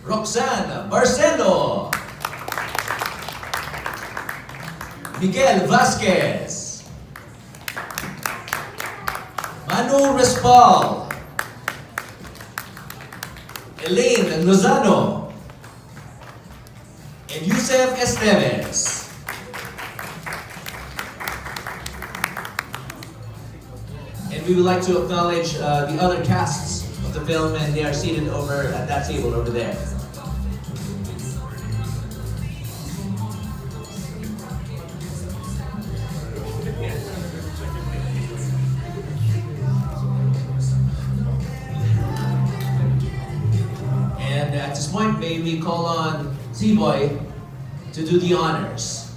Roxanne Barcelo, Miguel Vasquez, Manu Respal, Elaine Lozano, and Yusef Esteves. And we would like to acknowledge the other casts of the film, and they are seated over at that table over there. And at this point, may we call on Z-Boy to do the honors.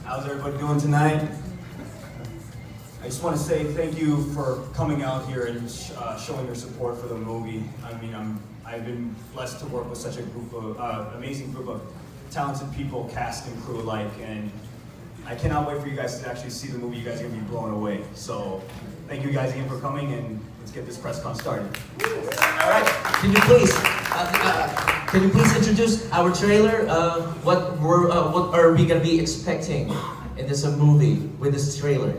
How's everybody doing tonight? I just want to say thank you for coming out here and showing your support for the movie. I mean, I've been blessed to work with such a group of amazing group of talented people, cast and crew alike, and I cannot wait for you guys to actually see the movie. You guys are gonna be blown away. So, thank you guys again for coming, and let's get this press con started. All right. Can you please introduce our trailer? What are we gonna be expecting in this movie with this trailer?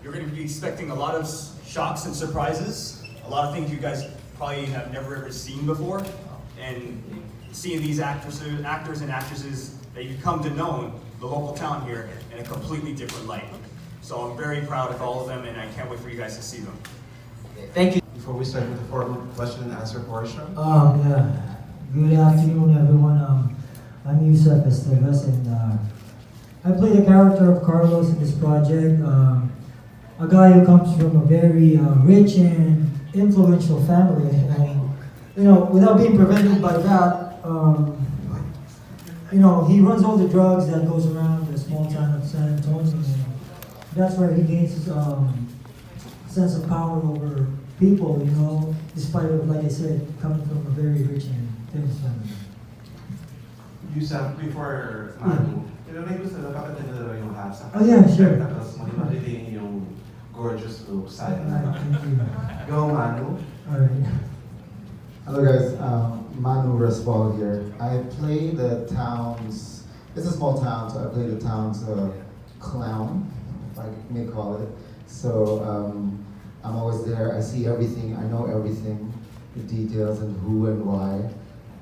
You're going to be expecting a lot of shocks and surprises, a lot of things you guys probably have never ever seen before, and seeing these actors and actresses that you come to know the local town here in a completely different light. So I'm very proud of all of them, and I can't wait for you guys to see them. Thank you. Before we start with the formal question and answer portion. Yeah. Good afternoon, everyone. I'm Yusef Esteves, and I play the character of Carlos in this project. A guy who comes from a very rich and influential family, and without being prevented by that, he runs all the drugs that goes around the small town of San Antonio. And that's where he gains his sense of power over people, despite of, like I said, coming from a very rich and famous family. Yusef, before Manu, may gusto na pakitin na daw yung hasa. Oh yeah, sure. Tapos malimaling yung gorgeous look side. Thank you. Go Manu. Alright. Hello guys, Manu Respal here. I play the town's, it's a small town, so I play the town's clown, if I may call it. So I'm always there, I see everything, I know everything, the details and who and why.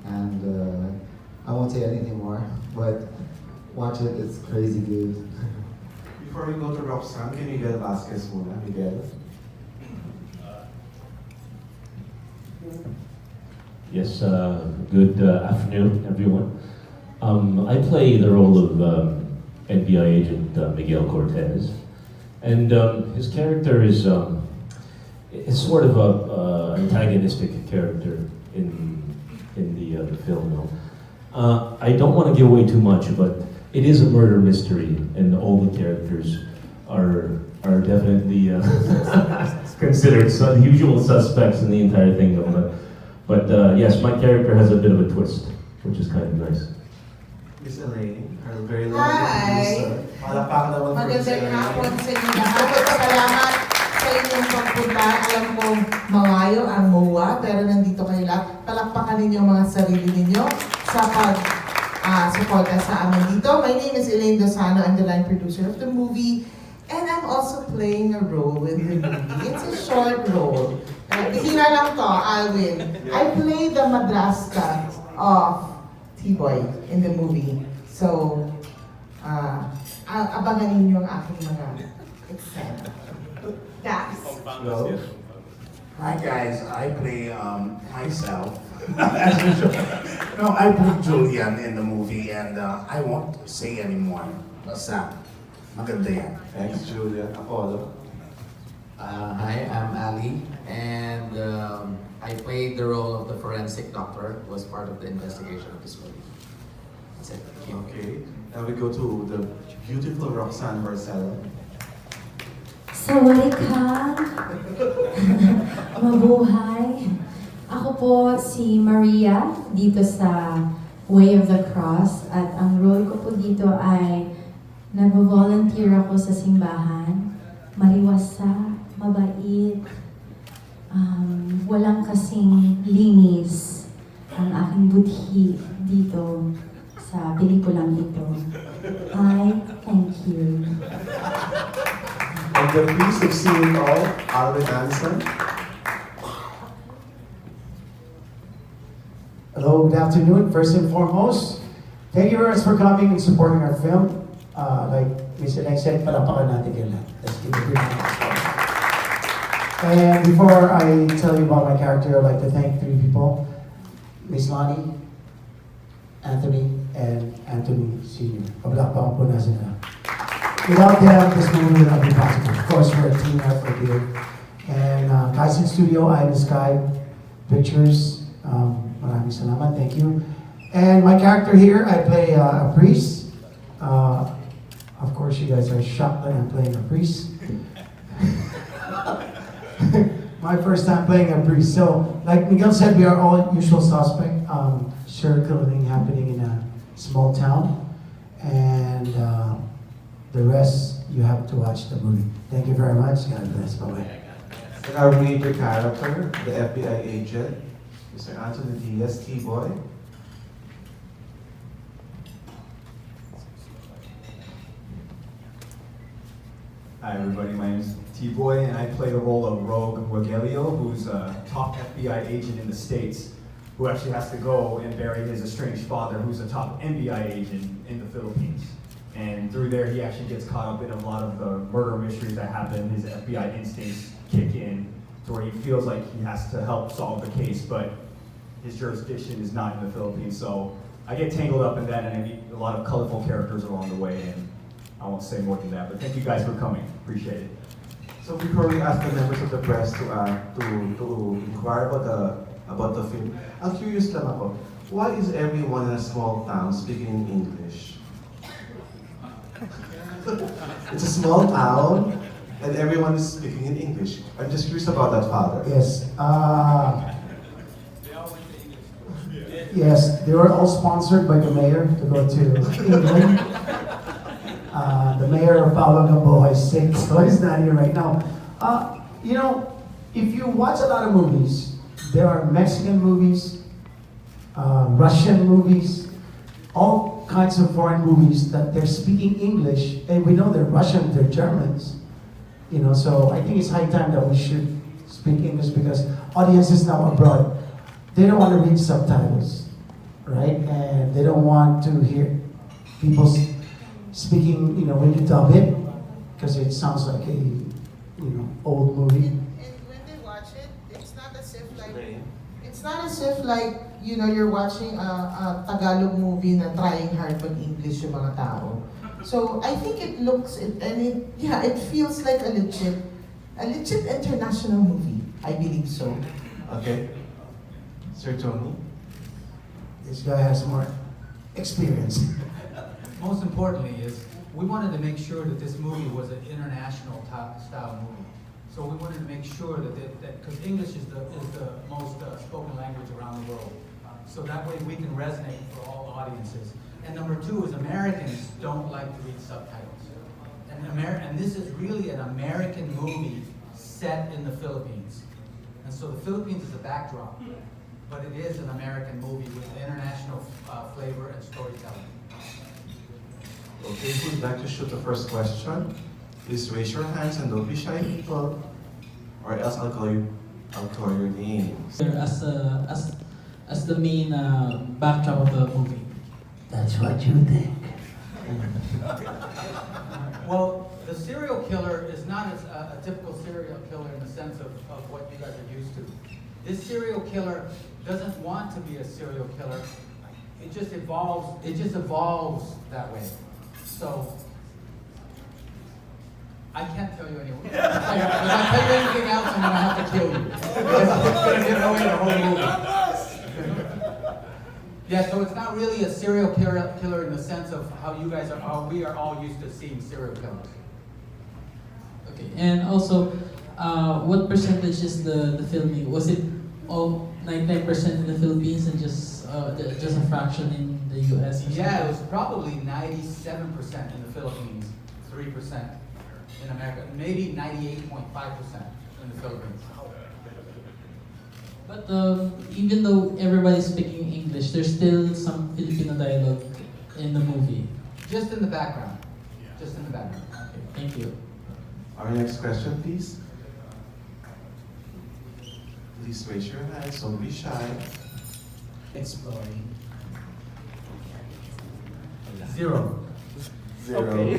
And I won't say anything more, but watch it, it's crazy good. Before we go to Roxanne, can Miguel Vasquez muna? Miguel? Yes, good afternoon, everyone. I play the role of NBI agent Miguel Cortez, and his character is sort of a antagonistic character in the film. I don't want to give away too much, but it is a murder mystery, and all the characters are definitely considered the usual suspects in the entire thing. But yes, my character has a bit of a twist, which is kind of nice. Miss Elaine, our very lovely Hi! producer. Palakpakan naman for Miss Magandang Elaine. hapon sa inyo lahat. Salamat sa inyong pagpunta. Alam ko malayo ang MOA, pero nandito kayo lahat. Palakpakan ninyo ang mga sarili ninyo sa pag-suporta sa amin dito. My name is Elaine Lozano. I'm the line producer of the movie. And I'm also playing a role in the movie. It's a short role. Bihira lang to, Alvin. I play the madrasta of T-Boy in the movie. So, abangan ninyo ang aking mga eksena. That's Go. Hi guys, I play myself. As usual. No, I play Julian in the movie, and I won't say anymore. Basta, maganda yan. Thanks, Julia. Apollo. Hi, I'm Ali, and I played the role of the forensic doctor who was part of the investigation of this movie. That's it. Thank you. Okay. Now we go to the beautiful Roxanne Barcelo. Sawadee ka! Mabuhay! Ako po si Maria dito sa Way of the Cross, at ang role ko po dito ay Nag-volunteer ako sa simbahan. Mariwasa, mabait, walang kasing linis ang aking budhi dito sa pelikulang ito. I thank you. And the priest of seeing all, Alvin Anson. Hello, good afternoon. First and foremost, thank you very much for coming and supporting our film. Like Mr. Lang said, palapakan natin kayo lahat. Let's give a big round. And before I tell you about my character, I'd like to thank three people. Miss Lonnie, Anthony, and Anthony Sr. Pabalakpakan po na sila. Without them, this movie would not be possible. Of course, we're a team effort here. And guys in studio, I and Sky Pictures, maraming salamat, thank you. And my character here, I play a priest. Of course, you guys are shocked that I'm playing a priest. My first time playing a priest. So, like Miguel said, we are all usual suspect. Serial killing happening in a small town. And the rest, you have to watch the movie. Thank you very much. God bless. Bye-bye. And our major character, the FBI agent, Mr. Anson Diaz, T-Boy. Hi everybody, my name is T-Boy and I play the role of Rogue Rogelio, who's a top FBI agent in the States who actually has to go and bury his estranged father, who's a top NBI agent in the Philippines. And through there, he actually gets caught up in a lot of the murder mysteries that happen. His FBI instincts kick in to where he feels like he has to help solve the case, but his jurisdiction is not in the Philippines. So I get tangled up in that, and I meet a lot of colorful characters along the way. And I won't say more than that, but thank you guys for coming. Appreciate it. So before we ask the members of the press to inquire about the film, I'm curious lang ako, why is everyone in a small town speaking English? It's a small town, and everyone is speaking in English. I'm just curious about that, Father. Yes. Yes, they were all sponsored by the mayor to go to England. The mayor of Paolo is sick, so he's not here right now. You know, if you watch a lot of movies, there are Mexican movies, Russian movies, all kinds of foreign movies that they're speaking English, and we know they're Russian, they're Germans. You know, so I think it's high time that we should speak English because audiences now abroad, they don't want to read subtitles, right? And they don't want to hear people speaking, you know, when you dub it, because it sounds like a, you know, old movie. And when they watch it, it's not as if like, you know, you're watching a Tagalog movie na trying hard mag-English yung mga tao. So I think it looks, it feels like a legit international movie. I believe so. Okay. Sir Tony? This guy has more experience. Most importantly is, we wanted to make sure that this movie was an international style movie. So we wanted to make sure that because English is the most spoken language around the world. So that way we can resonate for all audiences. And number two is Americans don't like to read subtitles. And this is really an American movie set in the Philippines. And so the Philippines is a backdrop, but it is an American movie with international flavor and storytelling. Okay, who'd like to shoot the first question? Please raise your hands and don't be shy, people. Or else I'll call your names. As the main backdrop of the movie. That's what you think. Well, the serial killer is not a typical serial killer in the sense of what you guys are used to. This serial killer doesn't want to be a serial killer. It just evolves that way. So I can't tell you anymore. If I tell you anything else, I'm gonna have to kill you. Because it's gonna give away the whole movie. Yeah, so it's not really a serial killer in the sense of how we are all used to seeing serial killers. Okay, and also, what percentage is the filming? Was it all 99% in the Philippines and just just a fraction in the US? or Yeah, it something? was probably 97% in the Philippines, 3% in America, maybe 98.5% in the Philippines. But even though everybody's speaking English, there's still some Filipino dialogue in the movie. Just in the background. Just in the background. Okay, thank you. Our next question, please. Please raise your hands, don't be shy. Exploring. Zero. Zero. Okay.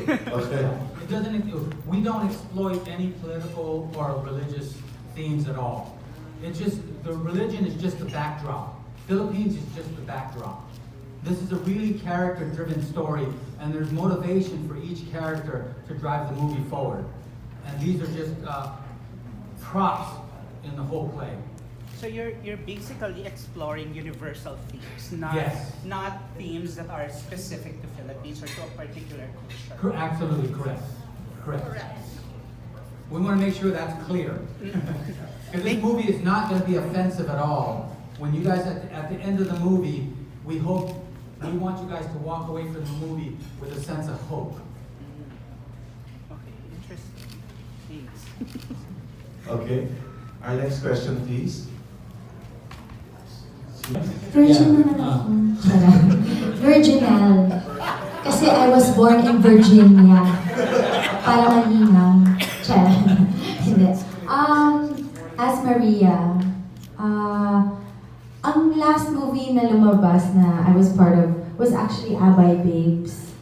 It doesn't. We don't exploit any political or religious themes at all. It's just the religion is just the backdrop. Philippines is just the backdrop. This is a really character-driven story, and there's motivation for each character to drive the movie forward. And these are just props in the whole play. So you're basically exploring universal themes, not Yes. not themes that are specific to Philippines or to a particular culture. Absolutely correct. Correct. We want to make sure that's clear. Because this movie is not going to be offensive at all. When you guys, at the end of the movie, we want you guys to walk away from the movie with a sense of hope. Okay, interesting. Thanks. Okay. Our next question, please. Virgin naman ako. Virginal. Kasi I was born in Virginia. Para malinaw. Charot. Hindi. As Maria, ang last movie na lumabas na I was part of was actually Abay Babes.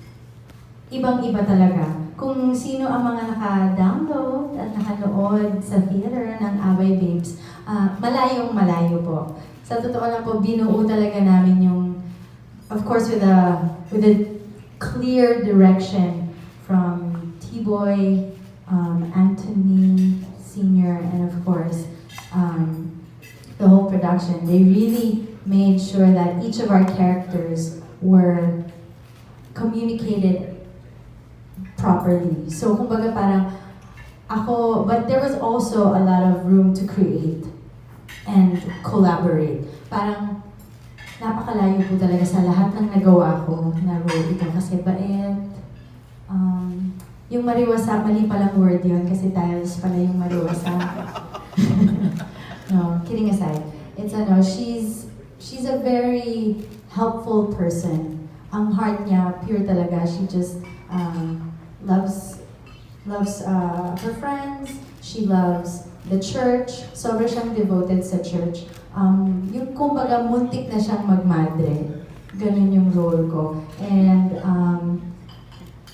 Ibang-iba talaga. Kung sino ang mga naka-download at nakanood sa theater ng Abay Babes, malayong-malayo po. Sa totoo lang po, binuo talaga namin yung, of course, with a clear direction from T-Boy, Anthony Sr., and of course, the whole production. They really made sure that each of our characters were communicated properly. So, kumbaga parang ako, but there was also a lot of room to create and collaborate. Parang napakalayo po talaga sa lahat ng nagawa ko na role ito kasi bait. Yung mariwasa, mali palang word yun kasi tiles pala yung mariwasa. No, kidding aside. It's she's a very helpful person. Ang heart niya, pure talaga. She just loves her friends. She loves the church. Sobra siyang devoted sa church. Yung kumbaga muntik na siyang magmadre. Ganun yung role ko. And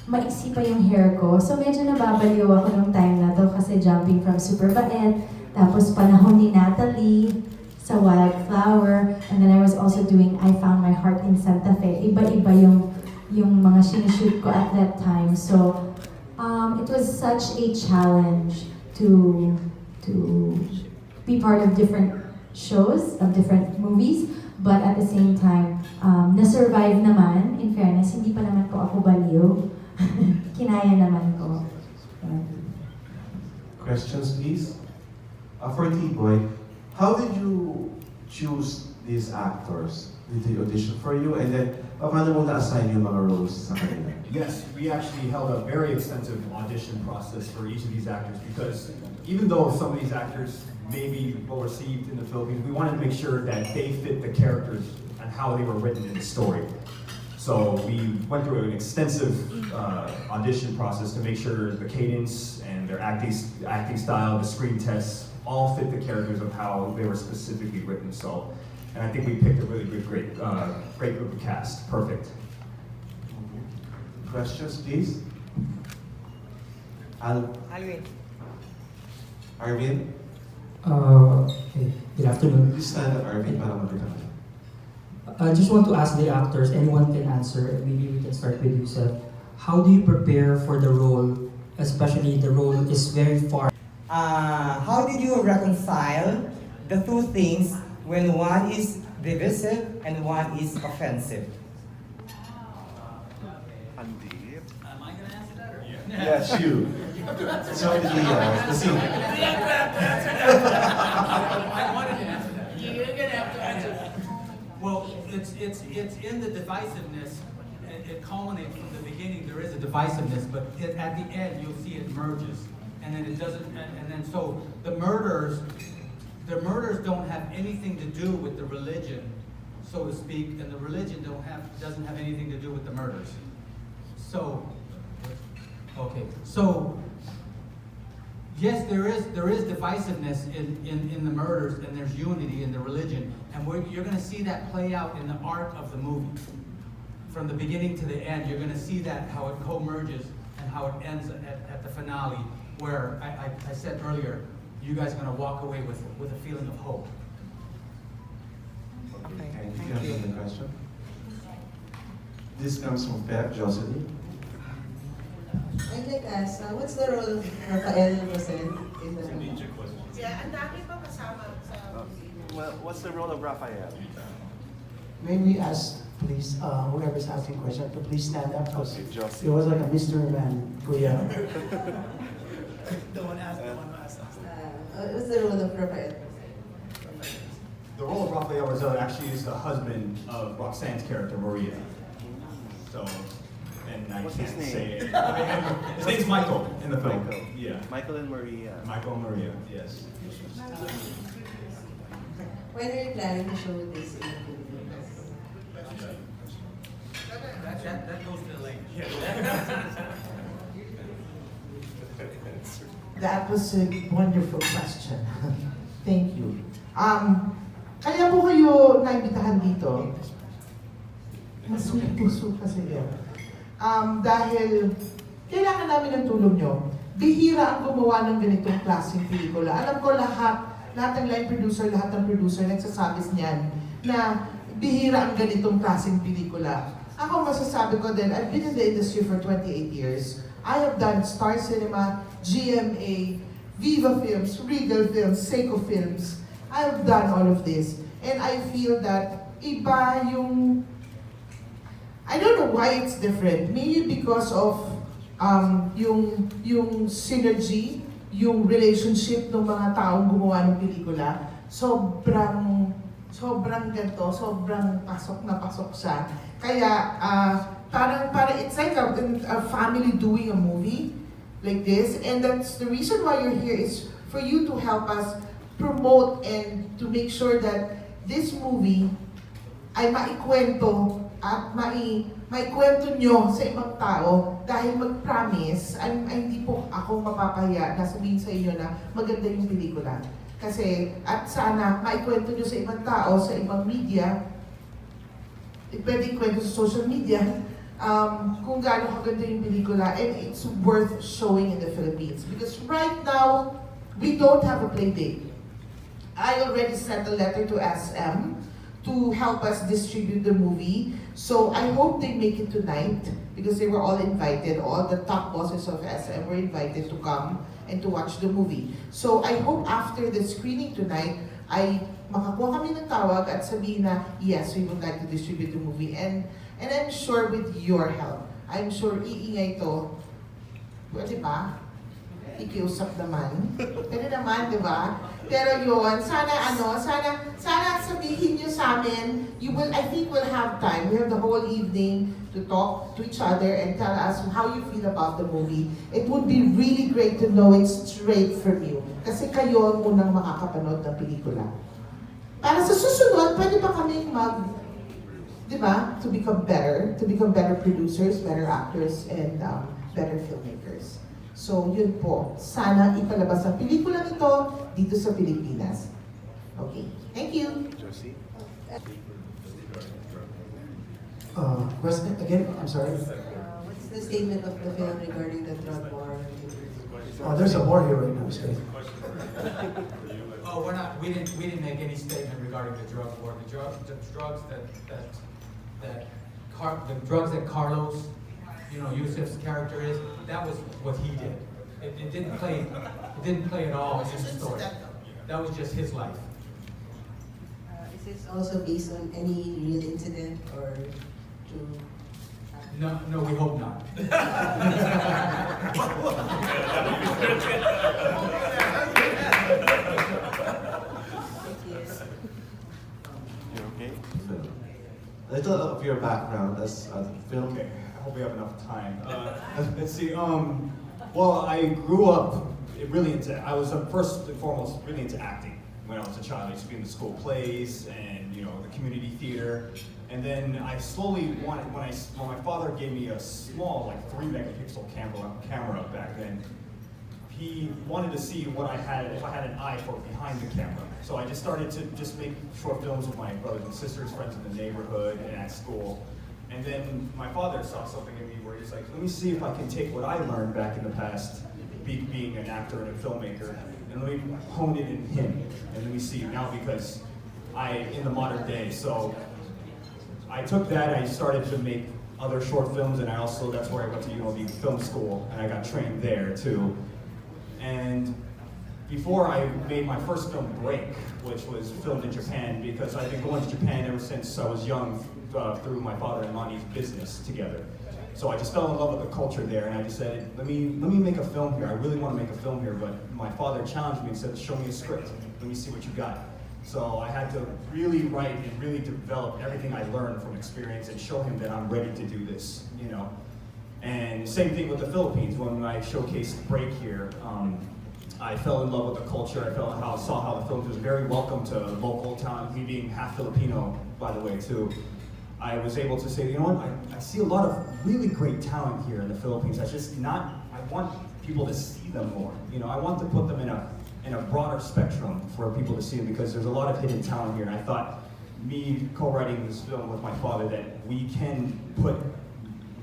maiksi pa yung hair ko. So medyo nababaliw ako nung time na to kasi jumping from super bait, tapos panahon ni Natalie sa Wildflower, and then I was also doing I Found My Heart in Santa Fe. Iba-iba yung mga sinushoot ko at that time. So it was such a challenge to be part of different shows, of different movies, but at the same time, na-survive naman. In fairness, hindi pa naman po ako baliw. Kinaya naman ko. Questions, please. For T-Boy, how did you choose these actors? Did they audition for you? And then, paano mo na-assign yung mga roles sa kanila? Yes, we actually held a very extensive audition process for each of these actors because even though some of these actors may be well received in the Philippines, we wanted to make sure that they fit the characters and how they were written in the story. So we went through an extensive audition process to make sure the cadence and their acting style, the screen tests, all fit the characters of how they were specifically written. So, and I think we picked a really good, great group of cast. Perfect. Questions, please. Alvin. Arvin? Okay, good afternoon. Please stand up, Arvin, para makita ka. I just want to ask the actors, anyone can answer, maybe we can start with you, Seth. How do you prepare for the role, especially the role is very far? How did you reconcile the two things when one is divisive and one is offensive? Am I going to answer that? Or? Yes, you. So did the scene. I wanted to answer that. You're going to have to answer that. Well, it's in the divisiveness. It culminates from the beginning. There is a divisiveness, but at the end you'll see it merges, and then it doesn't. And then so the murders don't have anything to do with the religion, so to speak, and the religion doesn't have anything to do with the murders. So, okay, so yes, there is divisiveness in the murders, and there's unity in the religion, and you're going to see that play out in the art of the movie. From the beginning to the end, you're going to see that, how it co-merges and how it ends at the finale, where I said earlier, you guys are going to walk away with a feeling of hope. Okay, thank you. Have a question? This comes from Pep Jocelyn. I'd like to ask, what's the role of Rafael Roxanne in the movie? Yeah, ang dami pa kasama sa movie. Well, what's the role of Raphael? May we ask, please, whoever's asking question, to please stand up, because Okay, it Josie. was like a mystery man, Kuya. The one asked. What's the role of Rafael? The role of Raphael Barcelo actually is the husband of Roxanne's character, Maria. So, and I What's can't his name? say it. His name's Michael in the film. Michael. Yeah. Michael and Maria. Michael and Maria, yes. When are you planning to show this in the Philippines? That goes to the lane. That was a wonderful question. Thank you. Kaya po kayo naibitahan dito. Mas may puso kasi yan. Dahil kailangan namin ng tulong nyo. Bihira ang gumawa ng ganitong klaseng pelikula. Alam ko lahat ng line producer, lahat ng producer nagsasabi niyan na bihira ang ganitong klaseng pelikula. Ako masasabi ko din, I've been in the industry for 28 years. I have done Star Cinema, GMA, Viva Films, Regal Films, Seiko Films. I have done all of this. And I feel that iba yung... I don't know why it's different. Maybe because of yung synergy, yung relationship ng mga taong gumawa ng pelikula. Sobrang ganito, sobrang pasok na pasok siya. Kaya parang it's like a family doing a movie like this, and that's the reason why you're here, is for you to help us promote and to make sure that this movie ay maikwento at maikwento nyo sa ibang tao, dahil mag-promise, ay hindi po ako mapapahiya na sabihin sa inyo na maganda yung pelikula. Kasi, at sana maikwento nyo sa ibang tao, sa ibang media, pwede ikwento sa social media, kung gaano kaganda yung pelikula, and it's worth showing in the Philippines. Because right now, we don't have a play date. I already sent a letter to SM to help us distribute the movie. So I hope they make it tonight, because they were all invited. All the top bosses of SM were invited to come and to watch the movie. So I hope after the screening tonight, ay makakuha kami ng tawag at sabihin na, yes, we would like to distribute the movie. And I'm sure with your help, I'm sure iingay to. Pwede ba? Ikiusap naman. Pwede naman, di ba? Pero yun, sana sabihin nyo sa amin, I think we'll have time. We have the whole evening to talk to each other and tell us how you feel about the movie. It would be really great to know it straight from you. Kasi kayo ang unang makakapanood ng pelikula. Para sa susunod, pwede ba kaming di ba? To become better producers, better actors, and better filmmakers. So yun po, sana ipalabas ang pelikula nito dito sa Pilipinas. Okay, thank you. Josie? Question again, I'm sorry. What's the statement of the film regarding the drug war? Oh, there's a war here right now, so. Oh, we didn't make any statement regarding the drug war. The drugs that Carlos, Yusuf's character is, that was what he did. It didn't play at all in the story. That was just his life. Is this also based on any real incident or true? No, we hope not. You're okay? background as a film? Okay, I hope we have enough time. Let's see. Well, I grew up I was first and foremost really into acting when I was a child. I used to be in the school plays and the community theater. And then I slowly wanted, when my father gave me a small, like 3 megapixel camera back then, he wanted to see what I had, if I had an eye for behind the camera. So I just started to just make short films with my brothers and sisters, friends in the neighborhood and at school. And then my father saw something in me where he's like, let me see if I can take what I learned back in the past, being an actor and a filmmaker, and let me hone it in him. And let me see now, because in the modern day, so I took that, I started to make other short films, and that's where I went to UNLV Film School, and I got trained there too. And before I made my first film, Break, which was filmed in Japan, because I've been going to Japan ever since I was young through my father and Lonnie's business together. So I just fell in love with the culture there, and I just said, let me make a film here. I really want to make a film here, but my father challenged me and said, show me a script. Let me see what you got. So I had to really write and really develop everything I learned from experience and show him that I'm ready to do this, And same thing with the Philippines. When I showcased Break here, I fell in love with the culture. I saw how the Philippines was very welcome to local talent. Me being half Filipino, by the way, too. I was able to say, I see a lot of really great talent here in the Philippines. I want people to see them more. I want to put them in a broader spectrum for people to see them, because there's a lot of hidden talent here. And I thought, me co-writing this film with my father, that we can put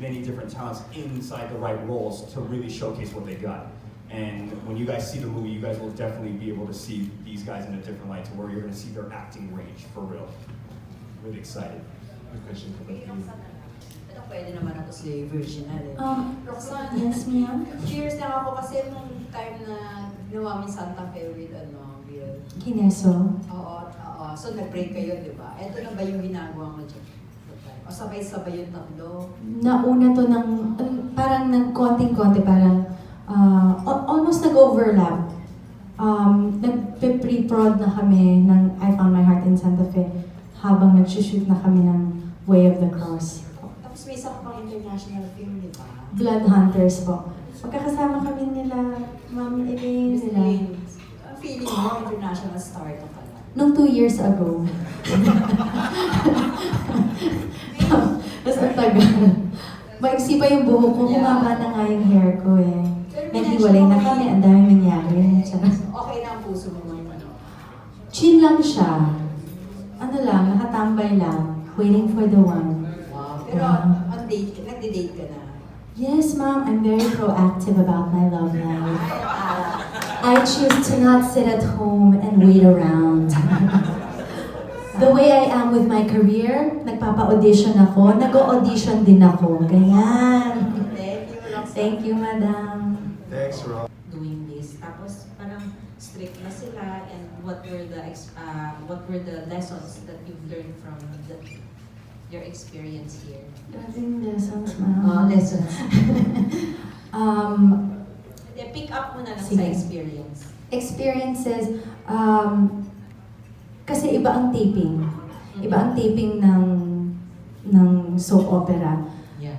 many different talents inside the right roles to really showcase what they got. And when you guys see the movie, you guys will definitely be able to see these guys in a different light, to where you're going to see their acting range for real. Really excited. Ito pwede naman ako si Virginal eh. Roxanne, yes ma'am? Curious lang ako kasi nung time na ginawa mo Santa Fe with Bill. Kineso? Oo. So nag-break kayo, di ba? Ito na ba yung ginagawa mo dyan? O sabay-sabay yung tatlo? Nauna to parang ng konting-konti, parang almost nag-overlap. Nag-pre-prod na kami ng I Found My Heart in Santa Fe habang nag-shoot na kami ng Way of the Cross. Tapos may isa ka pang international film, di ba? Blood Hunters po. Magkakasama kami nila, Ma'am Elaine, nila. Ang feeling mo, international star ka pala. Nung 2 years ago. Tapos ang tagal. Maiksi pa yung buhok ko, kumaba na nga yung hair ko eh. Naghiwalay na kami, ang daming nangyari. Okay na ang puso mo ngayon. Chill lang siya. Ano lang, nakatambay lang. Waiting for the one. Wow. Pero nagde-date ka na? Yes, Mom. I'm very proactive about my love life. I choose to not sit at home and wait around. The way I am with my career, nagpapa-audition ako, nag-audition din ako. Ganyan. Thank you, Roxanne. Thank you, Madam. Thanks, Rob. Doing this. Tapos parang strict na sila, and what were the lessons that you've learned from your experience here? Driving lessons, Ma'am. Lessons. Pick up mo na lang sa experience. Experiences, kasi iba ang taping. Iba ang taping ng soap opera. Yeah.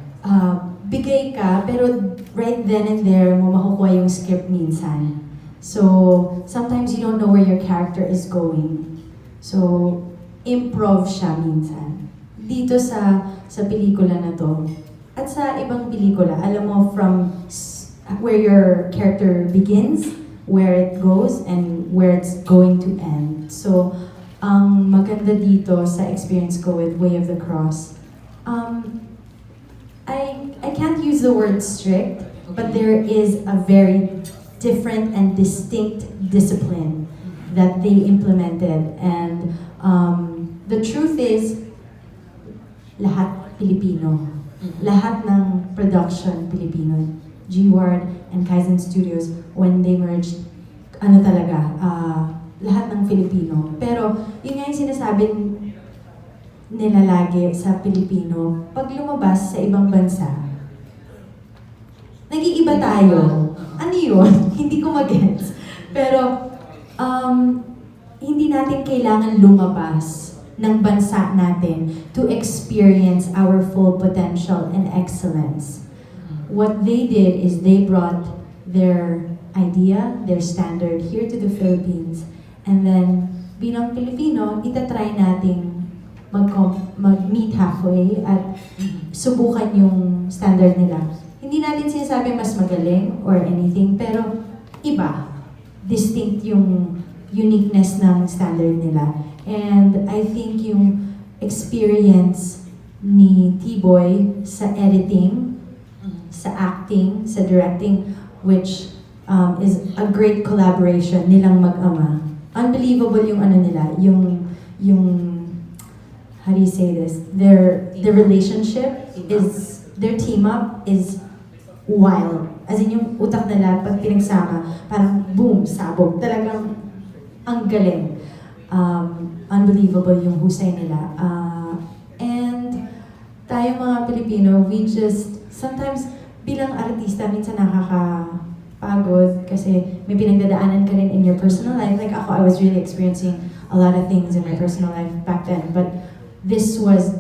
Bigay ka, pero right then and there mo makukuha yung script minsan. So, sometimes you don't know where your character is going. So, improv siya minsan. Dito sa pelikula na to, at sa ibang pelikula, alam mo from where your character begins, where it goes, and where it's going to end. So, ang maganda dito sa experience ko with Way of the Cross, I can't use the word strict, but there is a very different and distinct discipline that they implemented. And the truth is, lahat Pilipino. Lahat ng production Pilipino. G-Ward and Kaizen Studios, when they merged, lahat ng Filipino. Pero, yun nga yung sinasabi nila lagi sa Pilipino, pag lumabas sa ibang bansa, nag-iiba tayo. Ano yun? Hindi ko mag-gets. Pero, hindi natin kailangan lumabas ng bansa natin to experience our full potential and excellence. What they did is they brought their idea, their standard here to the Philippines, and then bilang Pilipino, itatry nating mag-meet halfway at subukan yung standard nila. Hindi natin sinasabi mas magaling or anything, pero iba. Distinct yung uniqueness ng standard nila. And I think yung experience ni T-Boy sa editing, sa acting, sa directing, which is a great collaboration nilang mag-ama. Unbelievable yung ano nila, yung how do you say this? Their relationship is, their team up is wild. As in yung utak nila, pag pinagsama, parang boom, sabog. Talagang ang galing. Unbelievable yung husay nila. And tayo mga Pilipino, we just, sometimes bilang artista, minsan nakakapagod kasi may pinagdadaanan ka rin in your personal life. Like ako, I was really experiencing a lot of things in my personal life back then. But this was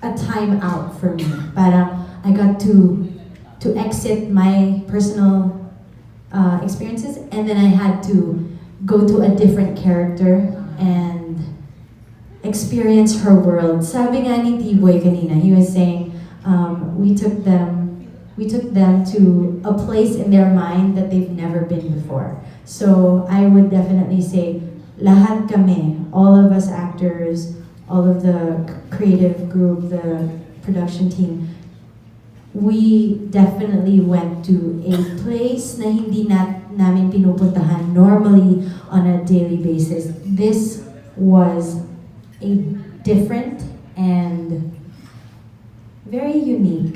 a time out for me. Parang I got to exit my personal experiences, and then I had to go to a different character and experience her world. Sabi nga ni T-Boy kanina, he was saying, we took them to a place in their mind that they've never been before. So I would definitely say, lahat kami, all of us actors, all of the creative group, the production team, we definitely went to a place na hindi namin pinupuntahan normally on a daily basis. This was a different and very unique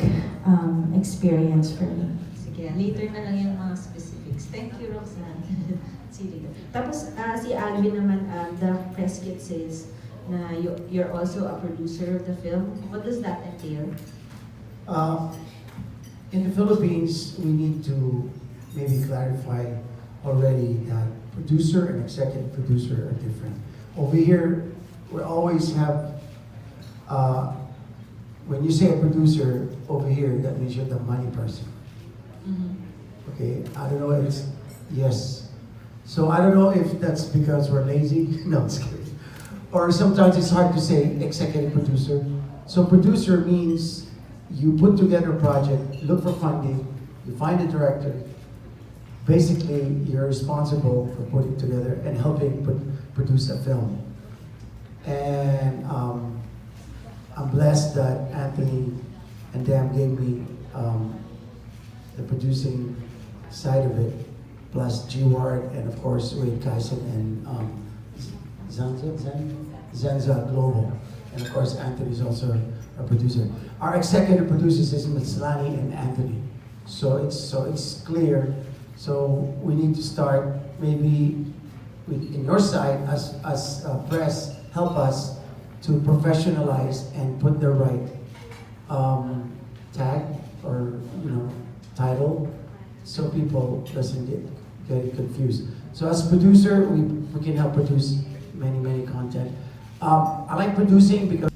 experience for me. Sige, later na lang yung mga specifics. Thank you, Roxanne. Sige. Tapos si Alvin naman, the press kit says na you're also a producer of the film. What does that entail? In the Philippines, we need to maybe clarify already that producer and executive producer are different. Over here, we always have, when you say a producer over here, that means you're the money person. Okay, I don't know if it's, yes. So I don't know if that's because we're lazy, no, it's kidding. Or sometimes it's hard to say executive producer. So producer means you put together a project, look for funding, you find a director. Basically, you're responsible for putting together and helping produce a film. And I'm blessed that Anthony and Dan gave me the producing side of it, plus G Ward and of course Wade Kaisen and Zenza Global. And of course Anthony's also a producer. Our executive producers is Matslani and Anthony. So it's clear. So we need to start maybe in your side as press, help us to professionalize and put the right tag or title so people doesn't get confused. So as producer, we can help produce many content. I like producing because